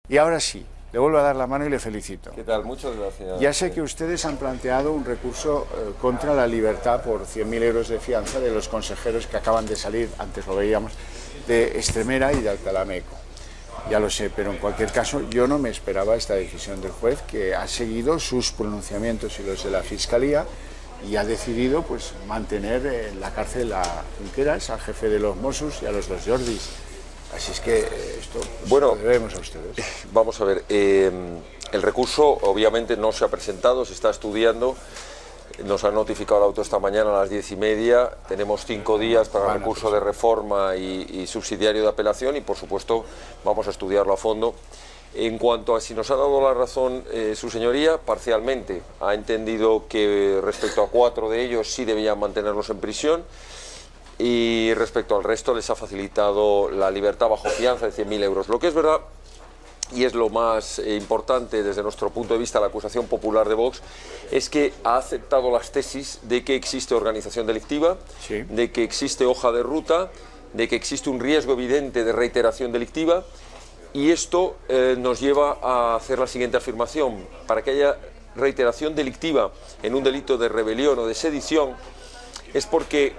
Y ahora sí, le vuelvo a dar la mano y le felicito. ¿Qué tal? Muchas gracias. Ya sé que ustedes han planteado un recurso contra la libertad por 100.000 euros de fianza de los consejeros que acaban de salir, antes lo veíamos, de Extremera y de Alcalá Meco. Ya lo sé, pero en cualquier caso yo no me esperaba esta decisión del juez, que ha seguido sus pronunciamientos y los de la Fiscalía y ha decidido pues mantener en la cárcel a Junqueras, al jefe de los Mossos y a los dos Jordis. Así es que esto pues, lo debemos a ustedes. Vamos a ver, el recurso obviamente no se ha presentado, se está estudiando. Nos han notificado el auto esta mañana a las 10:30. Tenemos 5 días para el recurso de reforma y subsidiario de apelación y, por supuesto, vamos a estudiarlo a fondo. En cuanto a si nos ha dado la razón su señoría, parcialmente ha entendido que respecto a 4 de ellos sí debían mantenerlos en prisión y respecto al resto les ha facilitado la libertad bajo fianza de 100.000 euros. Lo que es verdad, y es lo más importante desde nuestro punto de vista, la acusación popular de Vox, es que ha aceptado las tesis de que existe organización delictiva, sí, de que existe hoja de ruta, de que existe un riesgo evidente de reiteración delictiva, y esto nos lleva a hacer la siguiente afirmación: para que haya reiteración delictiva en un delito de rebelión o de sedición, es porque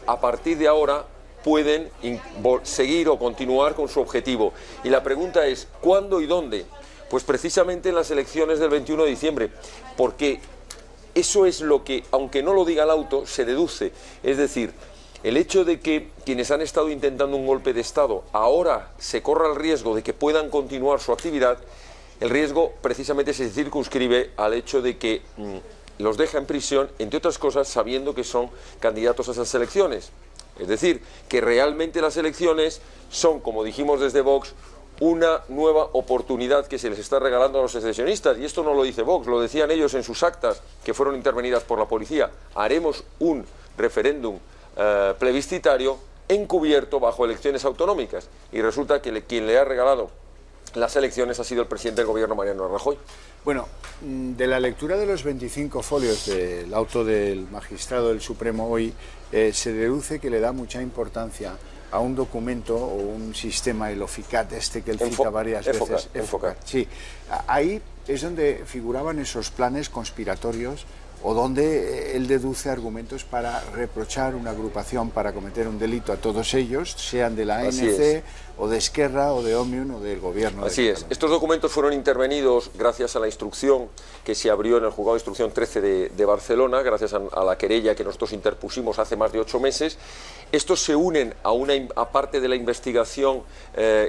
a partir de ahora pueden seguir o continuar con su objetivo. Y la pregunta es, ¿cuándo y dónde? Pues precisamente en las elecciones del 21 de diciembre, porque eso es lo que, aunque no lo diga el auto, se deduce. Es decir, el hecho de que quienes han estado intentando un golpe de Estado ahora se corra el riesgo de que puedan continuar su actividad, el riesgo precisamente se circunscribe al hecho de que los deja en prisión, entre otras cosas, sabiendo que son candidatos a esas elecciones. Es decir, que realmente las elecciones son, como dijimos desde Vox, una nueva oportunidad que se les está regalando a los secesionistas. Y esto no lo dice Vox, lo decían ellos en sus actas, que fueron intervenidas por la policía. Haremos un referéndum plebiscitario encubierto bajo elecciones autonómicas. Y resulta que quien le ha regalado las elecciones ha sido el presidente del gobierno, Mariano Rajoy. Bueno, de la lectura de los 25 folios del auto del magistrado del Supremo hoy, se deduce que le da mucha importancia a un documento o un sistema, el OFICAT, que él cita varias veces. EFOCAT. Sí, ahí es donde figuraban esos planes conspiratorios o donde él deduce argumentos para reprochar una agrupación para cometer un delito a todos ellos, sean de la ANC o de Esquerra o de Òmnium o del gobierno. Así es. Estos documentos fueron intervenidos gracias a la instrucción que se abrió en el juzgado de instrucción 13 de Barcelona, gracias a la querella que nosotros interpusimos hace más de 8 meses. Estos se unen a parte de la investigación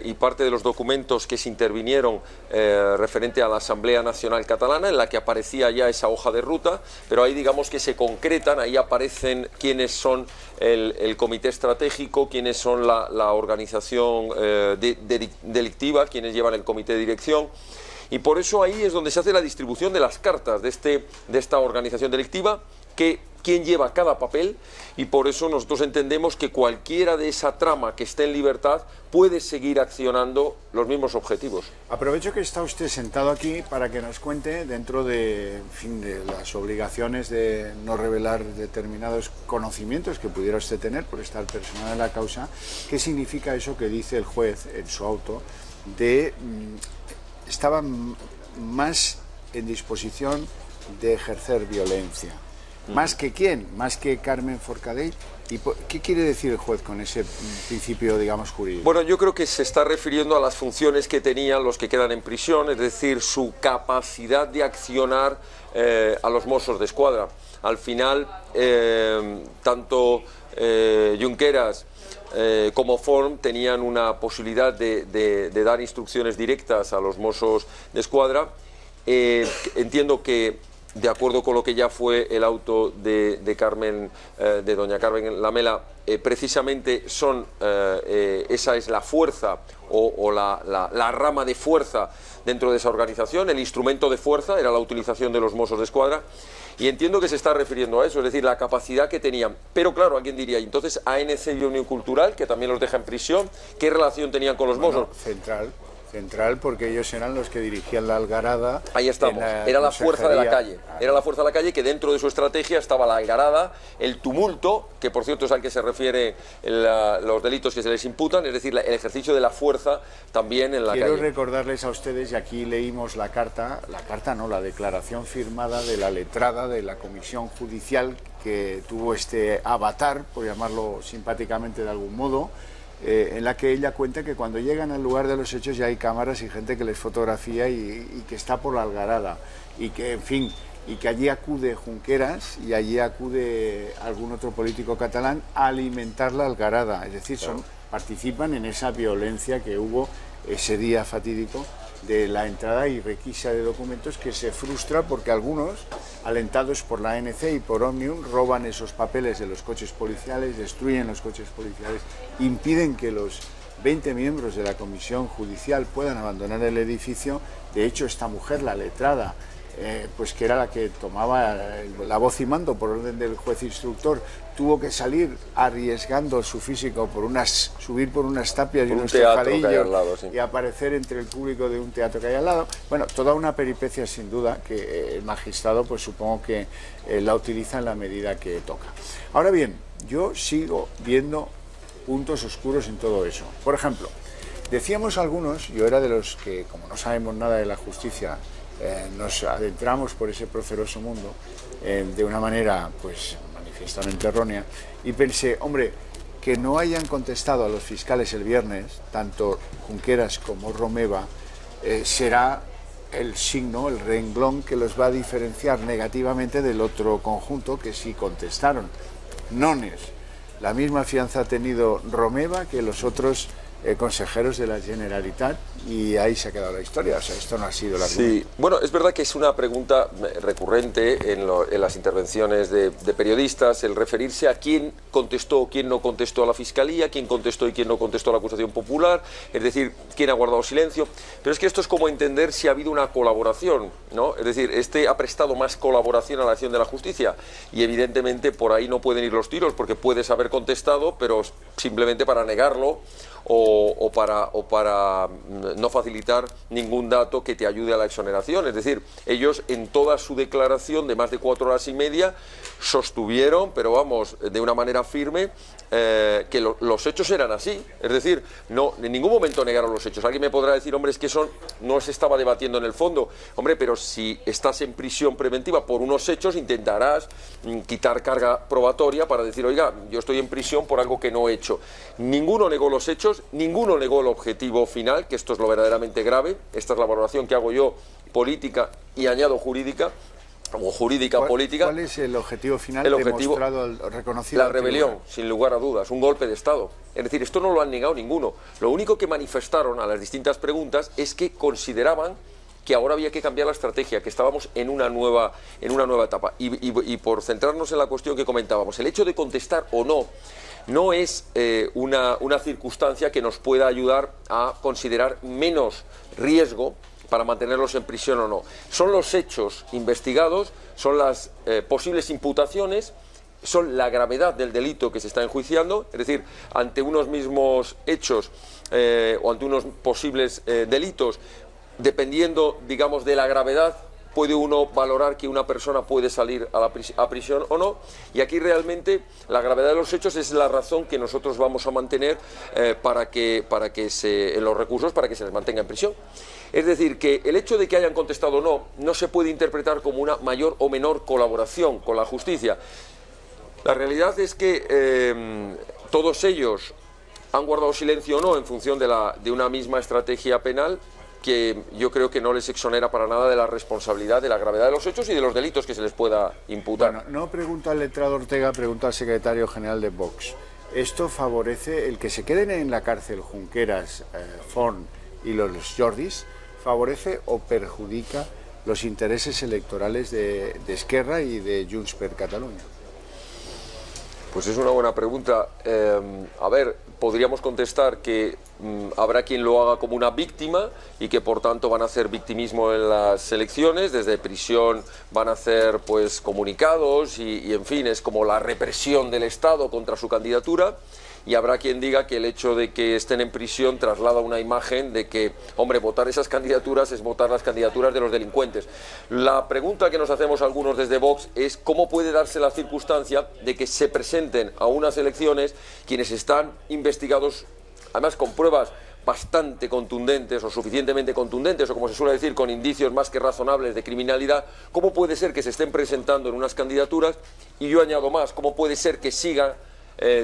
y parte de los documentos que se intervinieron referente a la Asamblea Nacional Catalana, en la que aparecía ya esa hoja de ruta, pero ahí digamos que se concretan, ahí aparecen quiénes son el comité estratégico, quiénes son la organización delictiva, quienes llevan el comité de dirección. Y por eso ahí es donde se hace la distribución de las cartas de esta organización delictiva, quién lleva cada papel, y por eso nosotros entendemos que cualquiera de esa trama que esté en libertad puede seguir accionando los mismos objetivos. Aprovecho que está usted sentado aquí para que nos cuente, dentro de, en fin, de las obligaciones de no revelar determinados conocimientos que pudiera usted tener por estar personado en la causa, qué significa eso que dice el juez en su auto de estaban más en disposición de ejercer violencia. ¿Más que quién? ¿Más que Carmen Forcadell? ¿Y qué quiere decir el juez con ese principio, digamos, jurídico? Bueno, yo creo que se está refiriendo a las funciones que tenían los que quedan en prisión, es decir, su capacidad de accionar a los Mossos de Escuadra. Al final, tanto Junqueras como Forn tenían una posibilidad de dar instrucciones directas a los Mossos de Escuadra. Entiendo que, de acuerdo con lo que ya fue el auto de doña Carmen Lamela, precisamente esa es la fuerza o la rama de fuerza dentro de esa organización. El instrumento de fuerza era la utilización de los Mossos de Escuadra, y entiendo que se está refiriendo a eso, es decir, la capacidad que tenían. Pero claro, alguien diría, entonces ANC y Òmnium Cultural, que también los deja en prisión, ¿qué relación tenían con los Mossos? Central central, porque ellos eran los que dirigían la algarada. Ahí estamos, era la fuerza de la calle, era la fuerza de la calle, que dentro de su estrategia estaba la algarada, el tumulto, que por cierto es al que se refiere los delitos que se les imputan, es decir, el ejercicio de la fuerza también en la calle. Quiero recordarles a ustedes, y aquí leímos la declaración firmada de la letrada de la Comisión Judicial, que tuvo este avatar, por llamarlo simpáticamente de algún modo, en la que ella cuenta que cuando llegan al lugar de los hechos ya hay cámaras y gente que les fotografía y que está por la algarada, y que, en fin, y que allí acude Junqueras y allí acude algún otro político catalán a alimentar la algarada, es decir, participan en esa violencia que hubo ese día fatídico de la entrada y requisa de documentos, que se frustra porque algunos, alentados por la ANC y por Òmnium, roban esos papeles de los coches policiales, destruyen los coches policiales, impiden que los 20 miembros de la comisión judicial puedan abandonar el edificio. De hecho, esta mujer, la letrada, pues que era la que tomaba la voz y mando por orden del juez instructor, tuvo que salir arriesgando su físico por subir por unas tapias y unos tejadillos y aparecer entre el público de un teatro que hay al lado. Bueno, toda una peripecia sin duda, que el magistrado pues supongo que la utiliza en la medida que toca. Ahora bien, yo sigo viendo puntos oscuros en todo eso. Por ejemplo, decíamos algunos, yo era de los que, como no sabemos nada de la justicia, nos adentramos por ese proceroso mundo de una manera pues manifiestamente errónea, y pensé, hombre, que no hayan contestado a los fiscales el viernes, tanto Junqueras como Romeva, será el signo, el renglón que los va a diferenciar negativamente del otro conjunto que sí contestaron. Nones, la misma fianza ha tenido Romeva que los otros consejeros de la Generalitat, y ahí se ha quedado la historia. O sea, esto no ha sido la Sí, bueno, es verdad que es una pregunta recurrente en las intervenciones de periodistas, el referirse a quién contestó o quién no contestó a la Fiscalía, quién contestó y quién no contestó a la acusación popular, es decir, quién ha guardado silencio. Pero es que esto es como entender si ha habido una colaboración, ¿no? Es decir, ha prestado más colaboración a la acción de la justicia, y evidentemente por ahí no pueden ir los tiros, porque puedes haber contestado, pero simplemente para negarlo o para no facilitar ningún dato que te ayude a la exoneración. Es decir, ellos en toda su declaración de más de 4 horas y media sostuvieron, pero vamos, de una manera firme, que los hechos eran así. Es decir, no, en ningún momento negaron los hechos. Alguien me podrá decir, hombre, es que eso no se estaba debatiendo en el fondo. Hombre, pero si estás en prisión preventiva por unos hechos, intentarás quitar carga probatoria para decir, oiga, yo estoy en prisión por algo que no he hecho. Ninguno negó los hechos, ninguno negó el objetivo final, que esto es lo verdaderamente grave. Esta es la valoración que hago yo, política, y añado jurídica, o jurídica política. ¿Cuál es el objetivo final? El objetivo, demostrado, reconocido? La rebelión, sin lugar a dudas, un golpe de Estado. Es decir, esto no lo han negado ninguno. Lo único que manifestaron a las distintas preguntas es que consideraban que ahora había que cambiar la estrategia, que estábamos en una nueva etapa. Y por centrarnos en la cuestión que comentábamos, el hecho de contestar o no es una circunstancia que nos pueda ayudar a considerar menos riesgo para mantenerlos en prisión o no. Son los hechos investigados, son las posibles imputaciones, son la gravedad del delito que se está enjuiciando. Es decir, ante unos mismos hechos o ante unos posibles delitos, dependiendo, digamos, de la gravedad, puede uno valorar que una persona puede salir a prisión o no, y aquí realmente la gravedad de los hechos es la razón que nosotros vamos a mantener en los recursos para que se les mantenga en prisión. Es decir, que el hecho de que hayan contestado o no se puede interpretar como una mayor o menor colaboración con la justicia. La realidad es que todos ellos han guardado silencio o no en función de una misma estrategia penal, que yo creo que no les exonera para nada de la responsabilidad, de la gravedad de los hechos y de los delitos que se les pueda imputar. Bueno, no pregunto al letrado Ortega, pregunto al secretario general de Vox. ¿Esto favorece el que se queden en la cárcel Junqueras, Forn y los Jordis? ¿Favorece o perjudica los intereses electorales de Esquerra y de Junts per Catalunya? Pues es una buena pregunta. A ver, podríamos contestar que habrá quien lo haga como una víctima y que por tanto van a hacer victimismo en las elecciones, desde prisión van a hacer pues comunicados y en fin, es como la represión del Estado contra su candidatura. y habrá quien diga que el hecho de que estén en prisión traslada una imagen de que, hombre, votar esas candidaturas es votar las candidaturas de los delincuentes. La pregunta que nos hacemos algunos desde Vox es cómo puede darse la circunstancia de que se presenten a unas elecciones quienes están investigados, además con pruebas bastante contundentes o suficientemente contundentes, o como se suele decir, con indicios más que razonables de criminalidad. ¿Cómo puede ser que se estén presentando en unas candidaturas? Y yo añado más, ¿cómo puede ser que sigan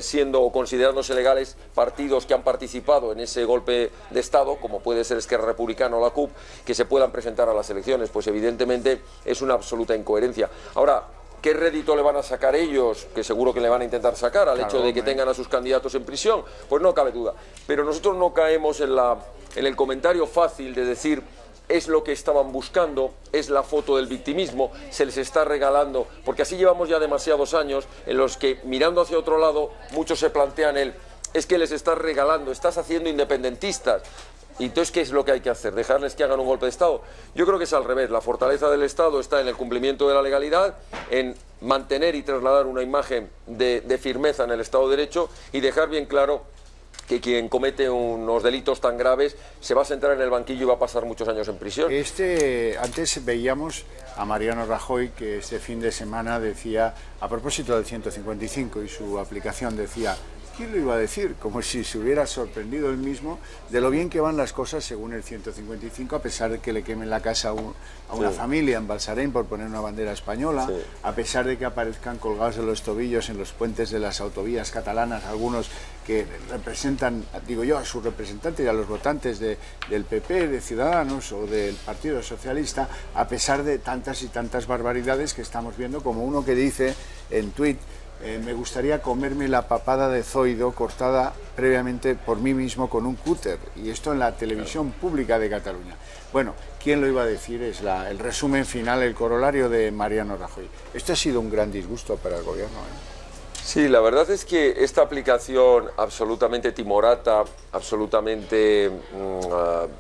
siendo o considerándose legales partidos que han participado en ese golpe de Estado, como puede ser Esquerra Republicana o la CUP, que se puedan presentar a las elecciones? Pues evidentemente es una absoluta incoherencia. Ahora, ¿qué rédito le van a sacar ellos? Que seguro que le van a intentar sacar al hecho de que tengan a sus candidatos en prisión. Pues no cabe duda. Pero nosotros no caemos en el comentario fácil de decir es lo que estaban buscando, es la foto del victimismo, se les está regalando, porque así llevamos ya demasiados años en los que, mirando hacia otro lado, muchos se plantean es que les estás regalando, estás haciendo independentistas. ¿Y entonces qué es lo que hay que hacer? ¿Dejarles que hagan un golpe de Estado? Yo creo que es al revés. La fortaleza del Estado está en el cumplimiento de la legalidad, en mantener y trasladar una imagen de firmeza en el Estado de Derecho y dejar bien claro que quien comete unos delitos tan graves se va a sentar en el banquillo y va a pasar muchos años en prisión. Antes veíamos a Mariano Rajoy que este fin de semana decía, a propósito del 155 y su aplicación, decía: ¿quién lo iba a decir? Como si se hubiera sorprendido él mismo de lo bien que van las cosas según el 155, a pesar de que le quemen la casa a una familia en Balsareny por poner una bandera española, a pesar de que aparezcan colgados de los tobillos en los puentes de las autovías catalanas algunos que representan, digo yo, a su representante y a los votantes del PP, de Ciudadanos o del Partido Socialista, a pesar de tantas y tantas barbaridades que estamos viendo, como uno que dice en tuit: me gustaría comerme la papada de Zoido cortada previamente por mí mismo con un cúter, y esto en la televisión pública de Cataluña. Bueno, ¿quién lo iba a decir? Es el resumen final, el corolario de Mariano Rajoy. Esto ha sido un gran disgusto para el gobierno, Sí, la verdad es que esta aplicación absolutamente timorata, absolutamente,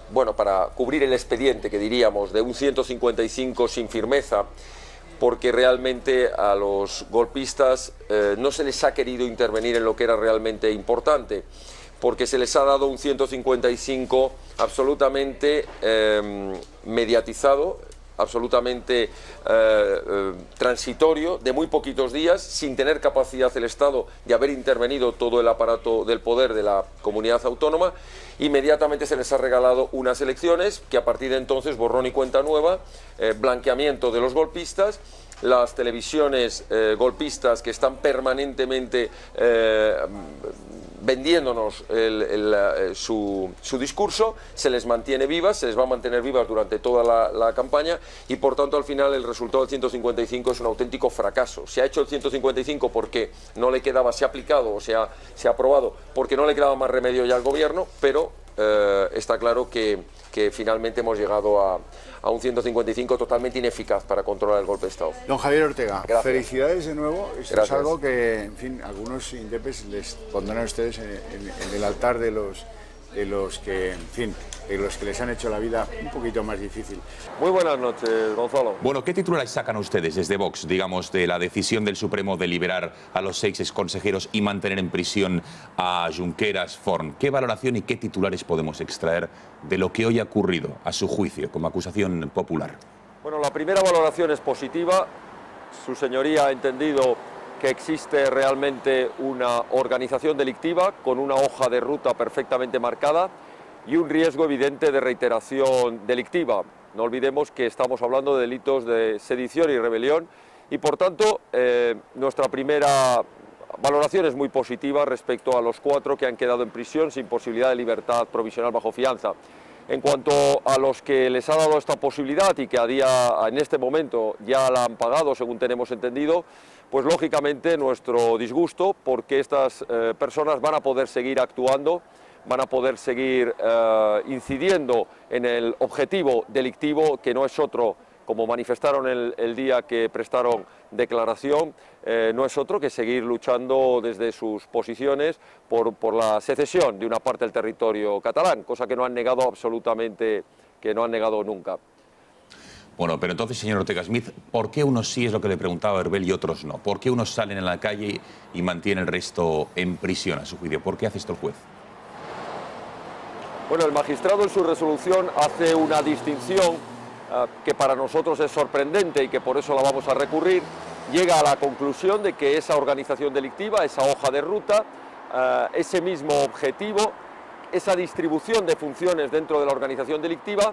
bueno, para cubrir el expediente, que diríamos, de un 155 sin firmeza, porque realmente a los golpistas no se les ha querido intervenir en lo que era realmente importante, porque se les ha dado un 155 absolutamente mediatizado, absolutamente transitorio, de muy poquitos días, sin tener capacidad el Estado de haber intervenido todo el aparato del poder de la comunidad autónoma. Inmediatamente se les ha regalado unas elecciones que a partir de entonces, borrón y cuenta nueva, blanqueamiento de los golpistas. Las televisiones golpistas que están permanentemente vendiéndonos su discurso, se les mantiene vivas, se les va a mantener vivas durante toda la campaña, y por tanto al final el resultado del 155 es un auténtico fracaso. Se ha hecho el 155 porque no le quedaba, se ha aplicado o se ha aprobado porque no le quedaba más remedio ya al gobierno, pero está claro que finalmente hemos llegado a un 155 totalmente ineficaz para controlar el golpe de Estado. Don Javier Ortega, gracias. Felicidades de nuevo. Esto Gracias. es algo que, en fin, algunos indepes les pondrán a ustedes en el altar de los que, en fin, de los que les han hecho la vida un poquito más difícil. Muy buenas noches, Gonzalo. Bueno, ¿qué titulares sacan ustedes desde Vox, digamos, de la decisión del Supremo de liberar a los 6 exconsejeros y mantener en prisión a Junqueras, Forn? ¿Qué valoración y qué titulares podemos extraer de lo que hoy ha ocurrido, a su juicio, como acusación popular? Bueno, la primera valoración es positiva. Su señoría ha entendido que existe realmente una organización delictiva con una hoja de ruta perfectamente marcada y un riesgo evidente de reiteración delictiva. No olvidemos que estamos hablando de delitos de sedición y rebelión y, por tanto, nuestra primera valoración es muy positiva respecto a los 4 que han quedado en prisión sin posibilidad de libertad provisional bajo fianza. En cuanto a los que les ha dado esta posibilidad y que en este momento ya la han pagado, según tenemos entendido, pues lógicamente nuestro disgusto, porque estas personas van a poder seguir actuando, van a poder seguir incidiendo en el objetivo delictivo, que no es otro, como manifestaron el día que prestaron declaración, no es otro que seguir luchando desde sus posiciones por la secesión de una parte del territorio catalán, cosa que no han negado absolutamente, que no han negado nunca. Bueno, pero entonces, señor Ortega Smith, ¿por qué unos sí es lo que le preguntaba Herbel y otros no? ¿Por qué unos salen a la calle y mantienen el resto en prisión, a su juicio? ¿Por qué hace esto el juez? Bueno, el magistrado en su resolución hace una distinción que para nosotros es sorprendente y que por eso la vamos a recurrir. Llega a la conclusión de que esa organización delictiva, esa hoja de ruta, ese mismo objetivo, esa distribución de funciones dentro de la organización delictiva,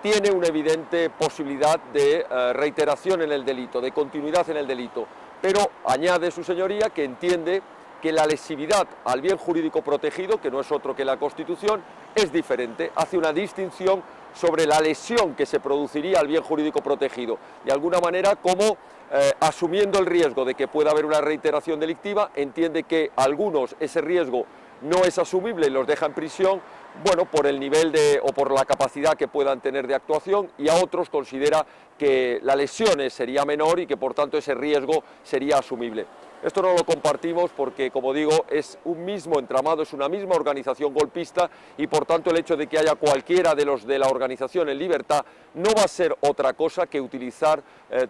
tiene una evidente posibilidad de reiteración en el delito, de continuidad en el delito. Pero añade su señoría que entiende que la lesividad al bien jurídico protegido, que no es otro que la Constitución, es diferente, hace una distinción sobre la lesión que se produciría al bien jurídico protegido. De alguna manera, como asumiendo el riesgo de que pueda haber una reiteración delictiva, entiende que algunos ese riesgo no es asumible y los deja en prisión, bueno, por el nivel o por la capacidad que puedan tener de actuación, y a otros considera que la lesión sería menor y que por tanto ese riesgo sería asumible. Esto no lo compartimos porque, como digo, es un mismo entramado, es una misma organización golpista y por tanto el hecho de que haya cualquiera de los de la organización en libertad no va a ser otra cosa que utilizar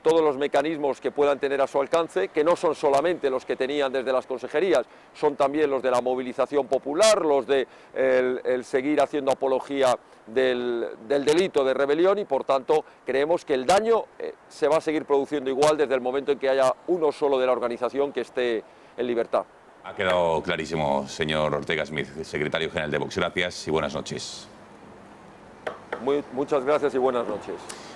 todos los mecanismos que puedan tener a su alcance, que no son solamente los que tenían desde las consejerías, son también los de la movilización popular, los de el seguir haciendo apología del delito de rebelión, y por tanto creemos que el daño se va a seguir produciendo igual desde el momento en que haya uno solo de la organización que esté en libertad. Ha quedado clarísimo, señor Ortega Smith, secretario general de Vox. Gracias y buenas noches. Muchas gracias y buenas noches.